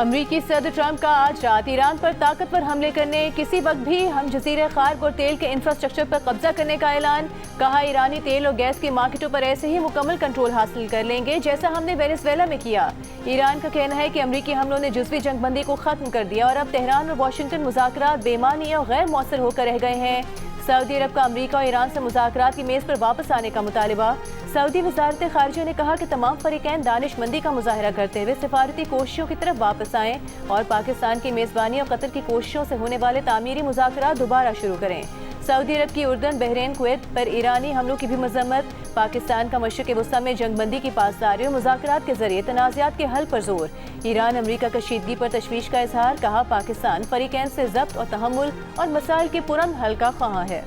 अमरीकी सदर ट्रंप का आज रात ईरान पर ताकतवर हमले करने, किसी वक्त भी हम जजीरे खार्ब और तेल के इंफ्रास्ट्रक्चर पर कब्जा करने का ऐलान। कहा, ईरानी तेल और गैस की मार्केटों पर ऐसे ही मुकम्मल कंट्रोल हासिल कर लेंगे जैसा हमने वेनेजुएला में किया। ईरान का कहना है कि अमरीकी हमलों ने जुज़वी जंगबंदी को खत्म कर दिया और अब तेहरान और वाशिंगटन मुज़ाकरात बेमानी और गैर मौसर होकर रह गए हैं। सऊदी अरब का अमरीका और ईरान से मुज़ाकरात की मेज़ पर वापस आने का मुतालिबा। सऊदी वज़ारत ख़ारिजा ने कहा कि तमाम फरीकैन दानिशमंदी का मुजाहरा करते हुए सिफारती कोशिशों की तरफ वापस आएँ और पाकिस्तान की मेज़बानी और कतर की कोशिशों से होने वाले तामीरी मुज़ाकरात दोबारा शुरू करें। सऊदी अरब की उर्दन, बहरीन, कुवैत पर ईरानी हमलों की भी मजम्मत। पाकिस्तान का मशरिक़ वस्ता में जंगबंदी की पासदारी और मुज़ाकरात के जरिए तनाज़ात के हल पर जोर। ईरान अमरीका कशीदगी पर तशवीश का इजहार। कहा, पाकिस्तान फरीकैन से ज़ब्त और तहम्मुल और मसाइल के पुरअमन हल का ख्वाह है।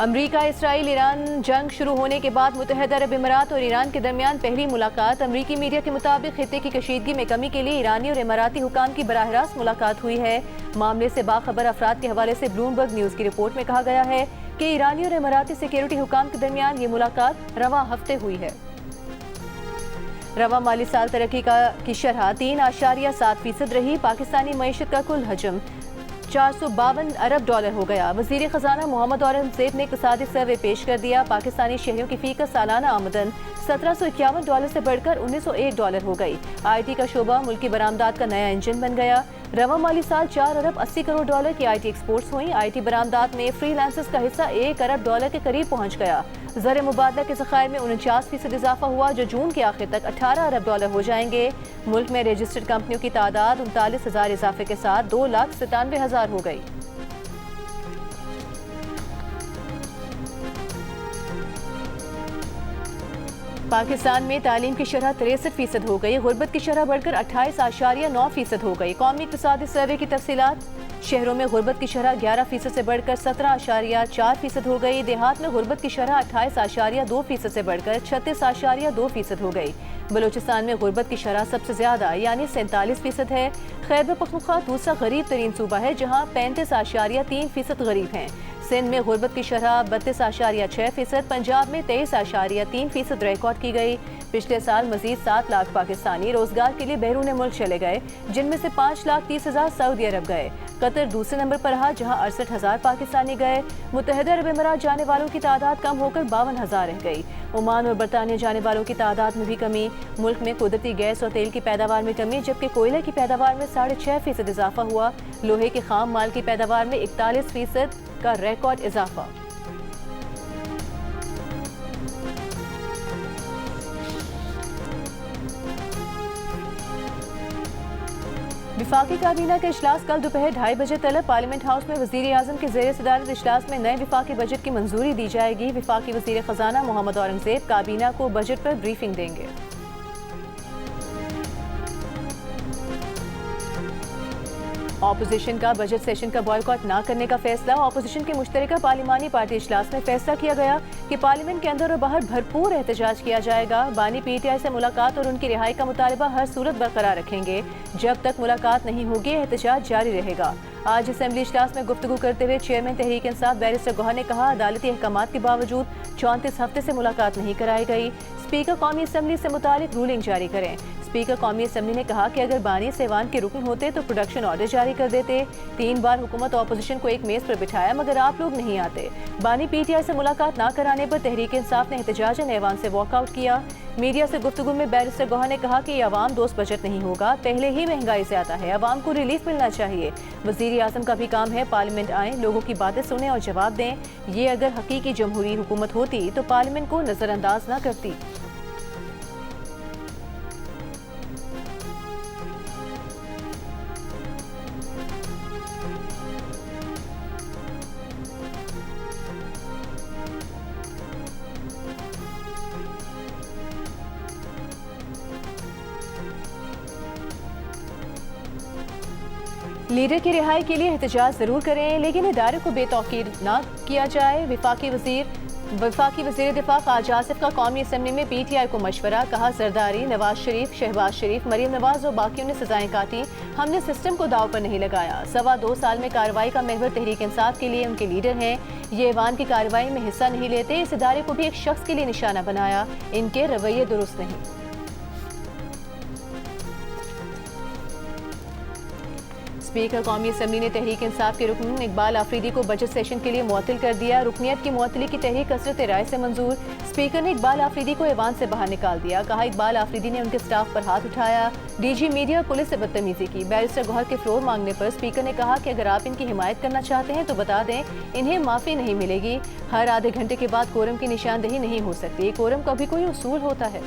अमरीका इसराइल ईरान जंग शुरू होने के बाद मुत्तहिदा अरब इमारात और ईरान के दरमियान पहली मुलाकात। अमरीकी मीडिया के मुताबिक खित्ते की कशीदगी में कमी के लिए ईरानी और इमाराती हुकाम की बराह रास्त मुलाकात हुई है। मामले से बाखबर अफराद के हवाले से ब्लूमबर्ग न्यूज़ की रिपोर्ट में कहा गया है कि ईरानी और इमाराती सिक्योरिटी हुकाम के दरमियान ये मुलाकात रवा हफ्ते हुई है। रवा माली साल तरक्की की शरह 3.7% रही। पाकिस्तानी मईशत का कुल हजम 452 अरब डॉलर हो गया। वज़ीर ख़जाना मोहम्मद औरंगज़ेब ने इक़्तिसादी सर्वे पेश कर दिया। पाकिस्तानी शहरियों की फ़ीका सालाना आमदन $1751 से बढ़कर $1901 हो गई। IT का शोबा मुल्की बरामदात का नया इंजन बन गया। रवा माली साल 4 अरब 80 करोड़ डॉलर की IT एक्सपोर्ट्स हुई। IT बरामदात में फ्रीलांसर्स का हिस्सा 1 अरब डॉलर के करीब पहुँच गया। ज़र मुबादला के ज़खायर में 49% इजाफा हुआ, जो जून के आखिर तक 18 अरब डॉलर हो जाएंगे। मुल्क में रजिस्टर्ड कंपनियों की तादाद 39,000 इजाफे के साथ 2,97,000 हो गई। पाकिस्तान में तालीम की शरह 63% हो गई। गुर्बत की शरह बढ़कर 28.9% हो गई। कौमी इक़्तिसादी सर्वे की तफसीलात। शहरों में गुर्बत की शरह 11% से बढ़कर 17.4% हो गई। देहात में गुर्बत की शरह 28.2% से बढ़कर 36.2% हो गई। बलूचिस्तान में गुर्बत की शरह सबसे ज्यादा यानी 47% है। खैबर पख्तूनख्वा दूसरा गरीब तरीन सूबा है, जहाँ 35.3% गरीब हैं। सिंध में गुर्बत की शरह 32.6%। पंजाब में 23.3% रिकॉर्ड की गई। पिछले साल मजीद 7 लाख पाकिस्तानी रोजगार के लिए बैरून मुल्क चले गए, जिनमें से 5,30,000 सऊदी अरब गए। कतर दूसरे नंबर पर रहा, जहां 68,000 पाकिस्तानी गए। मुत्तहिदा अरब इमारात जाने वालों की तादाद कम होकर 52,000 रह गई। ओमान और बरतानिया जाने वालों की तादाद में भी कमी। मुल्क में कुदरती गैस और तेल की पैदावार में कमी, जबकि कोयले की पैदावार में 6.5% इजाफा हुआ। लोहे के खाम माल की पैदावार में 41% का रिकॉर्ड इजाफा। विफाकी काबीना का इजलास कल दोपहर 2:30 बजे तलब पार्लियामेंट हाउस में वज़ीर आज़म के ज़ेर सदारत इजलास में नए विफाकी बजट की मंजूरी दी जाएगी। विफाकी वज़ीर ख़जाना मोहम्मद औरंगज़ेब काबीना को बजट पर ब्रीफिंग देंगे। ऑपोजिशन का बजट सेशन का बॉयकॉट न करने का फैसला। ऑपोजिशन के मुश्तरका पार्लिमानी पार्टी इजलास में फैसला किया गया कि पार्लियामेंट के अंदर और बाहर भरपूर एहतजाज किया जाएगा। बानी PTI से मुलाकात और उनकी रिहाई का मुतालबा हर सूरत बरकरार रखेंगे। जब तक मुलाकात नहीं होगी, एहतजाज जारी रहेगा। आज असेंबली इजलास में गुफ्तगू करते हुए चेयरमैन तहरीक इंसाफ बैरिस्टर गौहर ने कहा, अदालती अहकामात के बावजूद 34 हफ्ते से मुलाकात नहीं कराई गई। स्पीकर कौमी असम्बली से मुतालिक रूलिंग जारी करें। स्पीकर कौमी असम्बली ने कहा कि अगर बानी सेवान के रुकन होते तो प्रोडक्शन ऑर्डर जारी कर देते। 3 बार हुकूमत ऑपोजिशन को एक मेज पर बिठाया, मगर आप लोग नहीं आते। बानी PTI से मुलाकात न कराने पर तहरीक इंसाफ ने एहतजाजन ऐवान से वॉकआउट किया। मीडिया से गुफ्तगू में बैरिस्टर गौहर ने कहा कि ये अवाम दोस्त बजट नहीं होगा, पहले ही महंगाई ज्यादा है, अवाम को रिलीफ मिलना चाहिए। वज़ीर आज़म का भी काम है पार्लियामेंट आए, लोगों की बातें सुने और जवाब दें। ये अगर हकीकी जमहूरी हुकूमत होती तो पार्लियामेंट को नजरअंदाज न करती। लीडर की रिहाई के लिए एहतजाज जरूर करें, लेकिन इदारे को बेतौकीर न किया जाए। विफाकी वजीर वफाकी वज़ीर दिफा ख्वाजा आसिफ का कौमी असम्बली में PTI को मशवरा, कहा जरदारी, नवाज शरीफ, शहबाज शरीफ, मरीम नवाज और बाकियों ने सजाएं काटी, हमने सिस्टम को दाव पर नहीं लगाया। 2.25 साल में कार्रवाई का महवर तहरीक इंसाफ के लिए उनके लीडर हैं, ये ऐवान की कार्रवाई में हिस्सा नहीं लेते, इस इदारे को भी एक शख्स के लिए निशाना बनाया, इनके रवैये दुरुस्त नहीं। स्पीकर कौमी असम्बली ने तहरीक इंसाफ के रुकन इकबाल आफरीदी को बजट सेशन के लिए मुअत्तल कर दिया। रुकनियत की मुअत्तली की तहरीक कसरत राय से मंजूर। स्पीकर ने इकबाल आफरीदी को ऐवान से बाहर निकाल दिया, कहा इकबाल आफरीदी ने उनके स्टाफ पर हाथ उठाया, DG मीडिया और पुलिस से बदतमीजी की। बैरिस्टर गौहर के फ्लोर मांगने पर स्पीकर ने कहा कि अगर आप इनकी हिमायत करना चाहते हैं तो बता दें, इन्हें माफ़ी नहीं मिलेगी। हर आधे घंटे के बाद कोरम की निशानदेही नहीं हो सकती, कोरम का भी कोई उसूल होता है।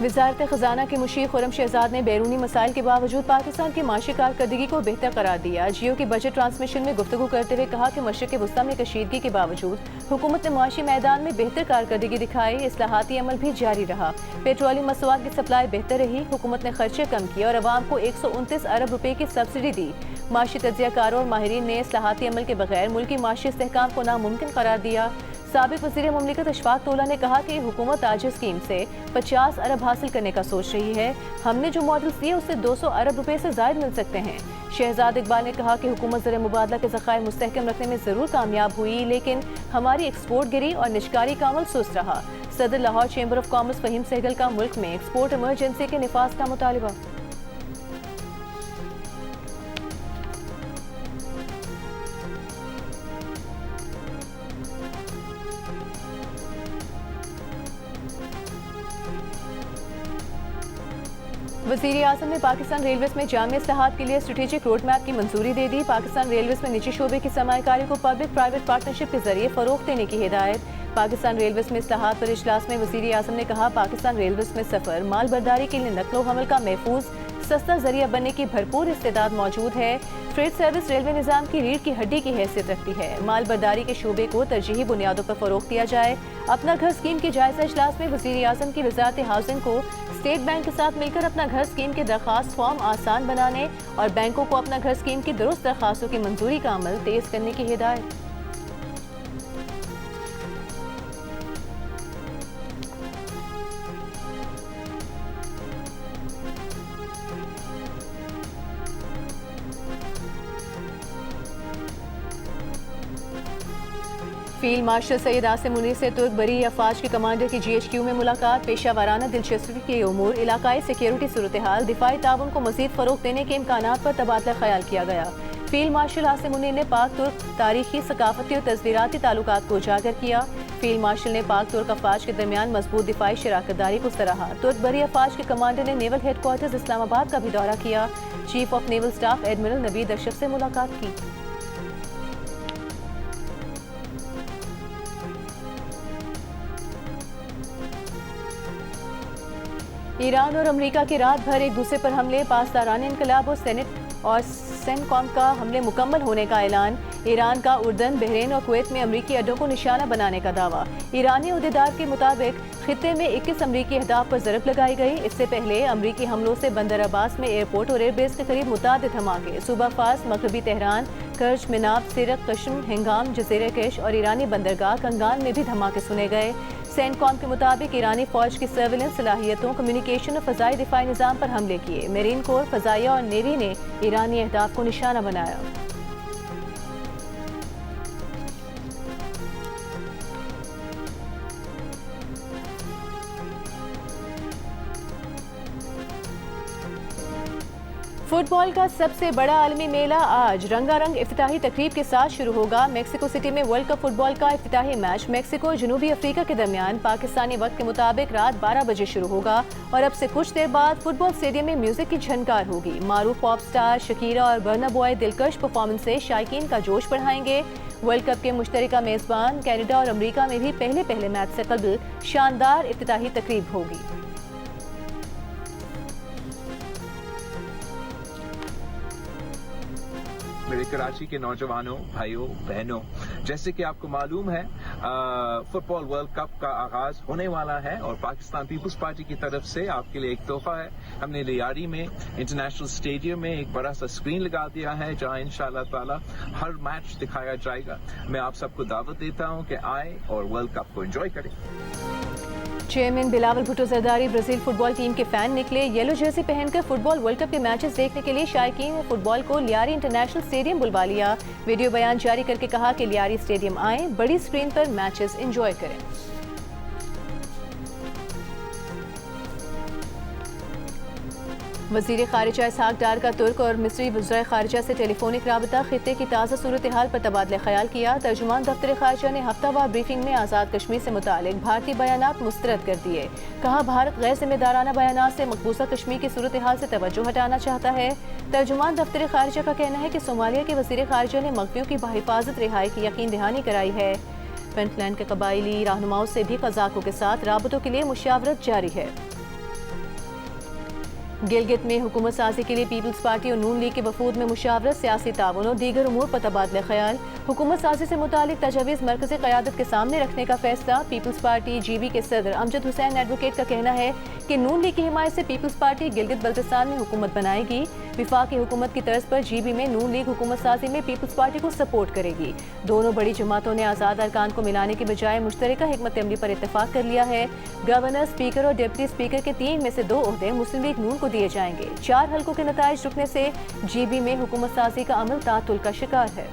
वज़ारत ख़ज़ाना के मुशीर खुर्रम शहजाद ने बैरूनी मसाइल के बावजूद पाकिस्तान की माशी कारकर्दगी को बेहतर करार दिया। जियो की बजट ट्रांसमिशन में गुफ्तगू करते हुए कहा कि मशरिक़ वस्ता में कशीदगी के बावजूद हुकूमत ने मुआशी मैदान में बेहतर कारकर्दगी दिखाई, इस्लाहाती अमल भी जारी रहा। पेट्रोलियम मसवाद की सप्लाई बेहतर रही, हुकूमत ने खर्चे कम किए और अवाम को 129 अरब रुपए की सब्सिडी दी। माशी तज्ज़ियाकारों और माहिरीन ने इस्लाहाती अमल के बगैर मुल्की माशी इस्तेहकाम को नामुमकिन करार दिया। साबिक वज़ीर मुमलिकत अशफाक तोला ने कहा कि हुकूमत आज स्कीम से 50 अरब हासिल करने का सोच रही है, हमने जो मॉडल्स दिए उससे 200 अरब रुपए से ज़ायद मिल सकते हैं। शहजाद इकबाल ने कहा कि हुकूमत ज़र मुबादला के ज़खायर मुस्तहकम रखने में ज़रूर कामयाब हुई, लेकिन हमारी एक्सपोर्ट गिरी और निजकारी का अमल सुस्त रहा। सदर Lahore chamber of commerce Fahim Sehgal का मुल्क में एक्सपोर्ट इमरजेंसी के निफाज का मुतालिबा। वज़ीर आज़म ने पाकिस्तान रेलवेज़ में जामी इस्लाहात के लिए स्ट्रेटेजिक रोड मैप की मंजूरी दे दी। पाकिस्तान रेलवेज़ में निजी शोबे की सरमायाकारी को पब्लिक प्राइवेट पार्टनरशिप के जरिए फ़रोग़ देने की हिदायत। पाकिस्तान रेलवेज़ में इस्लाहात पर इजलास में वज़ीर आज़म ने कहा, पाकिस्तान रेलवेज़ में सफ़र माल बर्दारी के लिए नकलो हमल का महफूज सस्ता जरिया बनने की भरपूर इस्तेदाद मौजूद है। फ्रेट सर्विस रेलवे निज़ाम की रीढ़ की हड्डी की हैसियत रखती है। माल बर्दारी के शोबे को तरजीही बुनियादों पर फ़रोग़ दिया जाए। अपना घर स्कीम के जायज़ा इजलास में वज़ीर आज़म की वज़ारत हाउसिंग को स्टेट बैंक के साथ मिलकर अपना घर स्कीम के दरख्वास्त फॉर्म आसान बनाने और बैंकों को अपना घर स्कीम की दुरुस्त दरख्वास्तों की मंजूरी का अमल तेज करने की हिदायत। फील्ड मार्शल सैयद आसिम मुनीर से तुर्क बरी अफवाज के कमांडर की GHQ में मुलाकात। पेशा वाराना दिलचस्पी के उमूर, इलाकाई सिक्योरिटी सूरत हाल, दिफाई ताउन को मजीद फ़रोग़ देने के इम्कानात पर तबादला ख्याल किया गया। फील्ड मार्शल आसिम मुनीर ने पाक तुर्क तारीखी, सकाफती और तस्वीराती ताल्लुकात को उजागर किया। फील्ड मार्शल ने पाक तुर्क अफवाज के दरमियान मजबूत दिफाई शराकतदारी को सराहा। तुर्क बरी अफवाज के कमांडर ने नेवल हेडक्वार्टर्स इस्लामाबाद का भी दौरा किया। Chief of naval staff admiral Naveed Ashraf से मुलाकात की। ईरान और अमेरिका के रात भर एक दूसरे पर हमले, पासदारान इनकलाब और सेनेट और सेनकॉम का हमले मुकम्मल होने का ऐलान। ईरान का उर्दन, बहरीन और कुवैत में अमरीकी अड्डों को निशाना बनाने का दावा। ईरानी अहदेदार के मुताबिक खित्ते में 21 अमरीकी अहदाफ पर ज़रब लगाई गई। इससे पहले अमरीकी हमलों से बंदर अब्बास में एयरपोर्ट और एयरबेस के करीब मुतादिद धमाके, सूबा फास, मगरबी तेहरान, कर्ज, मिनाब, सिरक, कश्म, हिंगाम, जज़ीरा केश और ईरानी बंदरगाह कंगान में भी धमाके सुने गए। सेनकॉम के मुताबिक ईरानी फौज की सर्विलेंस सलाहियतों, कम्युनिकेशन और फ़ज़ाई दिफाई निज़ाम पर हमले किए। मेरीन कोर, फ़ज़ाइया और नेवी ने ईरानी अहदाफ को निशाना बनाया। फुटबॉल का सबसे बड़ा आलमी मेला आज रंगारंग इफ्तिताही तकरीब के साथ शुरू होगा। मेक्सिको सिटी में वर्ल्ड कप फुटबॉल का इफ्तिताही मैच मेक्सिको और जनूबी अफ्रीका के दरमियान पाकिस्तानी वक्त के मुताबिक रात 12 बजे शुरू होगा और अब से कुछ देर बाद फुटबॉल स्टेडियम में म्यूजिक की झनकार होगी। मारूफ पॉप स्टार शकीरा और बर्ना बॉय दिलकश परफॉर्मेंस से शायकीन का जोश बढ़ाएंगे। वर्ल्ड कप के मुश्तरका मेजबान कनाडा और अमरीका में भी पहले मैच से कबल शानदार इफ्तिताही तकरीब होगी। मेरे कराची के नौजवानों, भाइयों, बहनों, जैसे कि आपको मालूम है फुटबॉल वर्ल्ड कप का आगाज होने वाला है और पाकिस्तान पीपल्स पार्टी की तरफ से आपके लिए एक तोहफा है। हमने लियारी में इंटरनेशनल स्टेडियम में एक बड़ा सा स्क्रीन लगा दिया है जहां इंशाअल्लाह ताला हर मैच दिखाया जाएगा। मैं आप सबको दावत देता हूं कि आए और वर्ल्ड कप को एंजॉय करें। Chairman Bilawal Bhutto Zardari Brazil football team के फैन निकले। येलो जर्सी पहनकर फुटबॉल वर्ल्ड कप के मैचेस देखने के लिए शायकीन ने फुटबॉल को लियारी इंटरनेशनल स्टेडियम बुलवा लिया। वीडियो बयान जारी करके कहा कि लियारी स्टेडियम आए, बड़ी स्क्रीन पर मैचेस एंजॉय करें। वज़ीर ख़ारिजा इसहाक डार का तुर्क और मिस्री वज़ीर ख़ारिजा से टेलीफोनिक राबता, खित्ते की ताज़ा सूरत हाल पर तबादला ख्याल किया। तर्जुमान दफ्तर ख़ारिजा ने हफ्तावार ब्रीफिंग में आज़ाद कश्मीर से मुतालिक भारतीय बयानात मुस्तरद कर दिए। कहा भारत गैर जिम्मेदाराना बयानात से मकबूजा कश्मीर की सूरत हाल से तवज्जो हटाना चाहता है। तर्जुमान दफ्तर ख़ारिजा का कहना है कि सोमालिया के वज़ीर ख़ारिजा ने मगवियों की बाहिफाजत रिहाई की यकीन दहानी कराई है। पुंतलैंड के कबायली रहनुमाओं से भी कज़ाकों के साथ राबतों के लिए मुशावरत जारी है। गिलगित में हुकूमत साजी के लिए पीपल्स पार्टी और नून लीग के वफूद में मुशावरत, सियासी ताउन और दीगर उमूर पर तबादला ख्याल। हुकूमत साजी से मुतालिक तजवीज़ मरकज़ी क़यादत के सामने रखने का फैसला। पीपल्स पार्टी GB के सदर अमजद हुसैन एडवोकेट का कहना है कि नून लीग की हिमायत से पीपल्स पार्टी गिलगित बल्तिस्तान में हुकूमत बनाएगी। विफाकी हुकूमत की तर्ज पर GB में नून लीग हुकूमत साजी में पीपल्स पार्टी को सपोर्ट करेगी। दोनों बड़ी जमातों ने आज़ाद अरकान को मिलाने के बजाय मुश्तरका हिकमत अमली पर इत्तेफाक कर लिया है। गवर्नर, स्पीकर और डिप्टी स्पीकर के 3 में से 2 ओहदे मुस्लिम लीग नून को दिए जाएंगे। 4 हल्कों के नताइज रुकने से GB में हुकूमत साजी का अमल तातुल का शिकार है।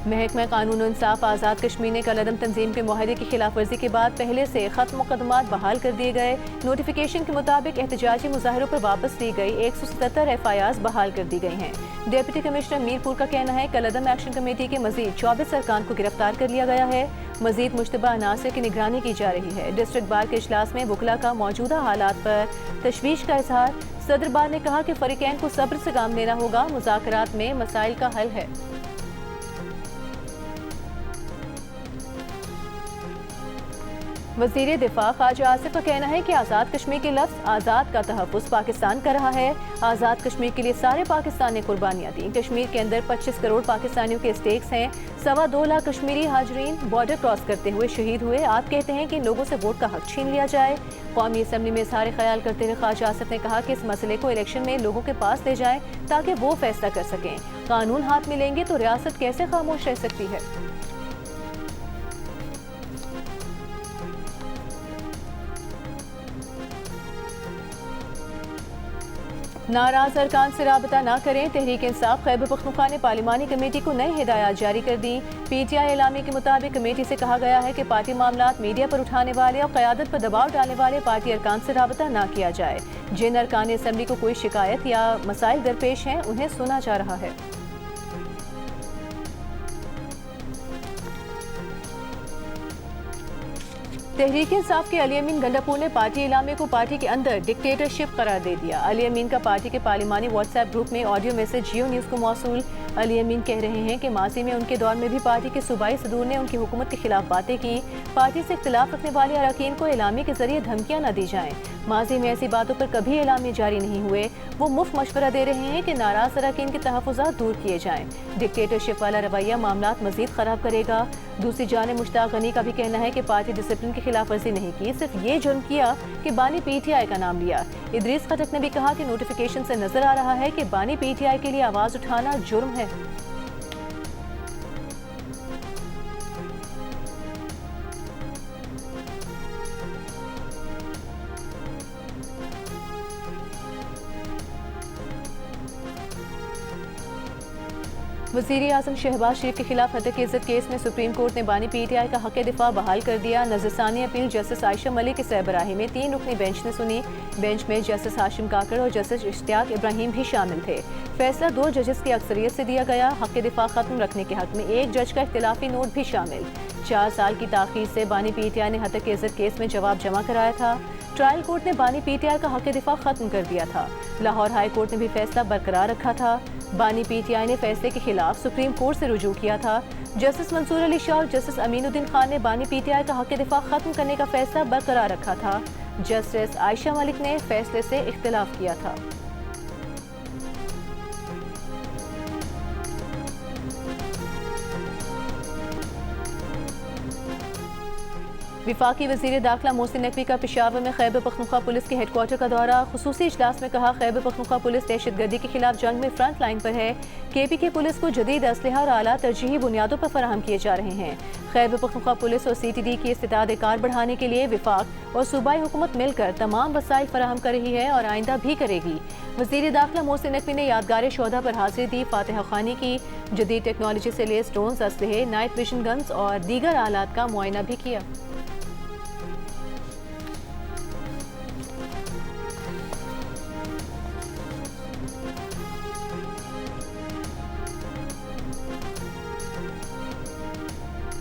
महकमा कानून और इंसाफ आज़ाद कश्मीर ने कलअदम तंजीम के मुआहदे की खिलाफ वर्जी के बाद पहले से खत्म मुकदमात बहाल कर दिए गए। नोटिफिकेशन के मुताबिक एहतजाजी मुजाहरों पर वापस ली गई 177 FIRs बहाल कर दी गई हैं। डिप्टी कमिश्नर मीरपुर का कहना है कलअदम एक्शन कमेटी के मजीद 24 अरकान को गिरफ्तार कर लिया गया है। मजीद मुश्तबा अनासर की निगरानी की जा रही है। डिस्ट्रिक्ट बार के इजलास में वकला का मौजूदा हालात पर तशवीश का इजहार। सदर बार ने कहा कि फरीकैन को सब्र से काम लेना होगा, मुज़ाकरात में मसाइल का हल है। वज़ीर दिफा ख्वाजा आसिफ का कहना है कि आज़ाद कश्मीर के लफ्ज़ आज़ाद का तहफ़्फ़ुज़ पाकिस्तान कर रहा है। आज़ाद कश्मीर के लिए सारे पाकिस्तान ने कुर्बानियाँ दी। कश्मीर के अंदर 25 करोड़ पाकिस्तानियों के स्टेक्स हैं। 2.25 लाख कश्मीरी हाजरीन बॉर्डर क्रॉस करते हुए शहीद हुए। आप कहते हैं कि इन लोगों से वोट का हक छीन लिया जाए। कौमी असम्बली में इज़हार ख्याल करते हुए ख्वाजा आसिफ ने कहा कि इस मसले को इलेक्शन में लोगों के पास ले जाएं ताकि वो फैसला कर सकें। कानून हाथ में लेंगे तो रियासत कैसे खामोश रह सकती है। नाराज अरकान से राबता न करें। तहरीक इंसाफ खैबर पख्तूनख्वा ने पार्लिमानी कमेटी को नई हिदायत जारी कर दी। PTI एलामी के मुताबिक कमेटी से कहा गया है कि पार्टी मामलात मीडिया पर उठाने वाले और क़यादत पर दबाव डालने वाले पार्टी अरकान से राबता न किया जाए। जिन अरकान असम्बली को कोई शिकायत या मसाइल दरपेश हैं उन्हें सुना जा रहा है। तहरीक इंसाफ के अली अमीन गंडापुर ने पार्टी इलामे को पार्टी के अंदर डिक्टेटरशिप करार दे दिया। अली अमीन का पार्टी के पार्लिमानी व्हाट्सएप ग्रुप में ऑडियो मैसेज जियो न्यूज़ को मौसूल। अली अमीन कह रहे हैं कि माजी में उनके दौर में भी पार्टी के सूबाई सदूर ने उनकी हुकूमत के खिलाफ बातें की। पार्टी से इख्तिलाफ रखने वाले अरकान को इलामी के जरिए धमकियां न दी जाएं। माजी में ऐसी बातों पर कभी इलामे जारी नहीं हुए। वो मुफ्त मशवरा दे रहे हैं कि नाराज अरकान के तहफ़्फ़ुज़ात दूर किए जाएं। डिक्टेटरशिप वाला रवैया मामलात मजीद खराब करेगा। दूसरी जानिब मुश्ताक गनी का भी कहना है कि पार्टी डिसिप्लिन की खिलाफ वर्जी नहीं की, सिर्फ ये जुर्म किया कि बानी PTI का नाम लिया। इदरीस खटक ने भी कहा कि नोटिफिकेशन से नजर आ रहा है कि बानी PTI के लिए आवाज उठाना जुर्म है। वज़ीर आज़म शहबाज शरीफ के खिलाफ हत्या की इज्जत केस में सुप्रीम कोर्ट ने बानी PTI का हक दिफा बहाल कर दिया। नज़रसानी अपील जस्टिस आयशा मलिक की सरबराही में 3 रुकनी बेंच ने सुनी। बेंच में जस्टिस हाशिम काकड़ और जस्टिस इश्तियाक इब्राहिम भी शामिल थे। फैसला 2 जजेस की अक्सरियत से दिया गया। हक दिफा खत्म रखने के हक में 1 जज का इख्तिलाफी नोट भी शामिल। 4 साल की ताख़ीर से बानी PTI ने हत्या की इज्जत केस में जवाब जमा कराया था। ट्रायल कोर्ट ने बानी PTI का हक दिफा खत्म कर दिया था। लाहौर हाई कोर्ट ने भी फैसला बरकरार रखा था। बानी PTI ने फैसले के खिलाफ सुप्रीम कोर्ट से रुजू किया था। जस्टिस मंसूर अली शाह और जस्टिस अमीनुद्दीन खान ने बानी PTI का हक दिफा खत्म करने का फैसला बरकरार रखा था। जस्टिस आयशा मलिक ने फैसले से इख्तिलाफ किया था। विफाकी वज़ीर दाखिला मोहसिन नकवी का पेशावर में खैबर पख्तूनख्वा पुलिस के हेडक्वार्टर का दौरा। खुसूसी इजलास में कहा, खैबर पख्तूनख्वा पुलिस दहशतगर्दी के खिलाफ जंग में फ्रंट लाइन पर है। KPK पुलिस को जदीद असलहा और आला तरजीही बुनियादों पर फराहम किए जा रहे हैं। खैबर पख्तूनख्वा पुलिस और CTD की इस्तिदाद कार बढ़ाने के लिए विफाक और सूबाई हुकूमत मिलकर तमाम वसाइल फराहम कर रही है और आइंदा भी करेगी। वज़ीर दाखिला मोहसिन नकवी ने यादगार शोहदा पर हाजिरी दी, फातिहा खानी की, जदीद टेक्नोलॉजी से लेस ड्रोन्स, असलहे, नाइट विजन गन्स और दीगर आलात का मुआयना भी किया।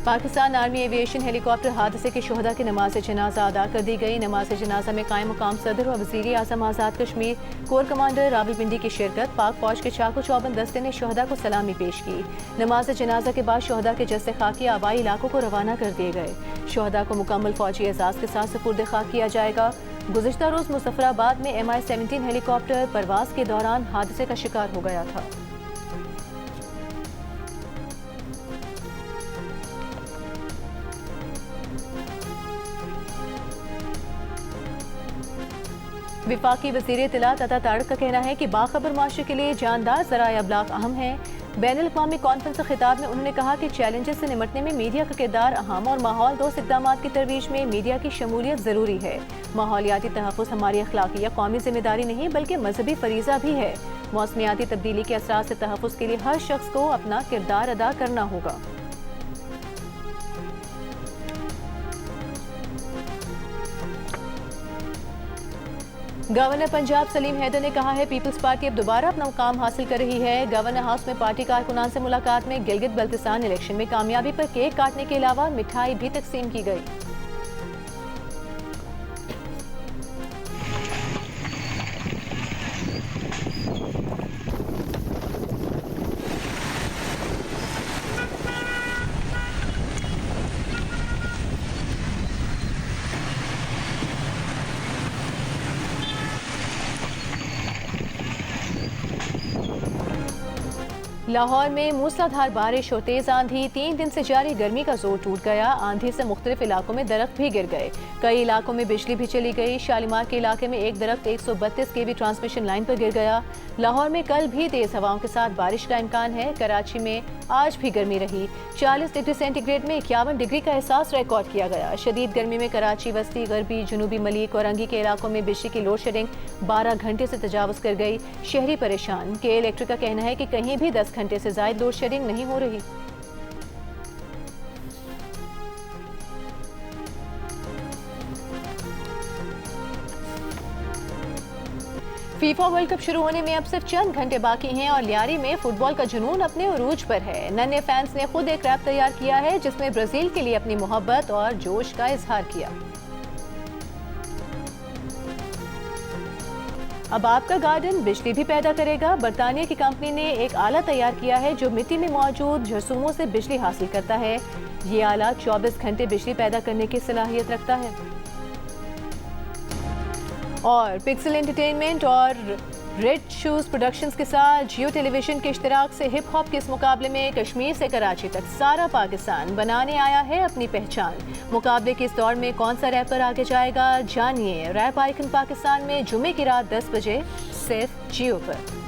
पाकिस्तान आर्मी एविएशन हेलीकॉप्टर हादसे के शोहदा की नमाज जनाजा अदा कर दी गई। नमाज जनाजा में कायम मुकाम सदर और वज़ीर आज़म आज़ाद कश्मीर कोर कमांडर रावलपिंडी की शिरकत। पाक फौज के चाको चौबंद दस्ते ने शोहदा को सलामी पेश की। नमाज जनाजा के बाद शोहदा के जस्से खाकी आबाई इलाकों को रवाना कर दिए गए। शोहदा को मुकम्मल फौजी एजाज के साथ सुपुर्द खाक किया जाएगा। गुज़िश्ता रोज मुजफ्फराबाद में MI-17 हेलीकॉप्टर परवाज के दौरान हादसे का शिकार हो गया था। विफाकी वज़ीर इत्तलात अता तारक का कहना है कि बाखबर माशरे के लिए जानदार ज़राए अबलाग अहम है। बैनुल-अक़वामी कॉन्फ्रेंस के खिताब में उन्होंने कहा कि चैलेंजेस से निमटने में मीडिया का किरदार अहम और माहौल दोस्त इक़दाम की तरवीज में मीडिया की शमूलियत ज़रूरी है। माहौलियाती तहफ़्फ़ुज़ हमारी अखलाकी या कौमी जिम्मेदारी नहीं बल्कि मजहबी फरीज़ा भी है। मौसमियाती तब्दीली के असरात से तहफ़्फ़ुज़ के लिए हर शख्स को अपना किरदार अदा करना होगा। गवर्नर पंजाब सलीम हैदर ने कहा है, पीपल्स पार्टी अब दोबारा अपना मुकाम हासिल कर रही है। गवर्नर हाउस में पार्टी कारकुनान से मुलाकात में गिलगित बल्तिस्तान इलेक्शन में कामयाबी पर केक काटने के अलावा मिठाई भी तकसीम की गई। लाहौर में मूसलाधार बारिश और तेज आंधी, 3 दिन से जारी गर्मी का जोर टूट गया। आंधी से मुख्तलिफ इलाकों में दरख्त भी गिर गए, कई इलाकों में बिजली भी चली गई। शालीमार के इलाके में एक दरख्त 132 kV ट्रांसमिशन लाइन पर गिर गया। लाहौर में कल भी तेज हवाओं के साथ बारिश का इम्कान है। कराची में आज भी गर्मी रही, 40 डिग्री सेंटीग्रेड में 51 डिग्री का एहसास रिकॉर्ड किया गया। शदीद गर्मी में कराची, वस्ती, गरबी, जुनूबी मलीक और अंगी के इलाकों में बिजली की लोड शेडिंग 12 घंटे से तजावुज कर गई। शहरी परेशान। के इलेक्ट्रिक का कहना है कि कहीं भी 10 घंटे से ज्यादा लोड शेडिंग नहीं हो रही। फीफा वर्ल्ड कप शुरू होने में अब सिर्फ चंद घंटे बाकी हैं और लियारी में फुटबॉल का जुनून अपने उरूज पर है। नन्हे फैंस ने खुद एक रैप तैयार किया है जिसमें ब्राजील के लिए अपनी मोहब्बत और जोश का इजहार किया। अब आपका गार्डन बिजली भी पैदा करेगा। बरतानिया की कंपनी ने एक आला तैयार किया है जो मिट्टी में मौजूद झरसूमों से बिजली हासिल करता है। ये आला 24 घंटे बिजली पैदा करने की सलाहियत रखता है। और पिक्सल एंटरटेनमेंट और रेड शूज प्रोडक्शंस के साथ जियो टेलीविजन के इश्तिराक से हिप हॉप के इस मुकाबले में कश्मीर से कराची तक सारा पाकिस्तान बनाने आया है अपनी पहचान। मुकाबले के इस दौर में कौन सा रैपर आगे जाएगा, जानिए रैप आइकन पाकिस्तान में जुमे की रात 10 बजे सिर्फ जियो पर।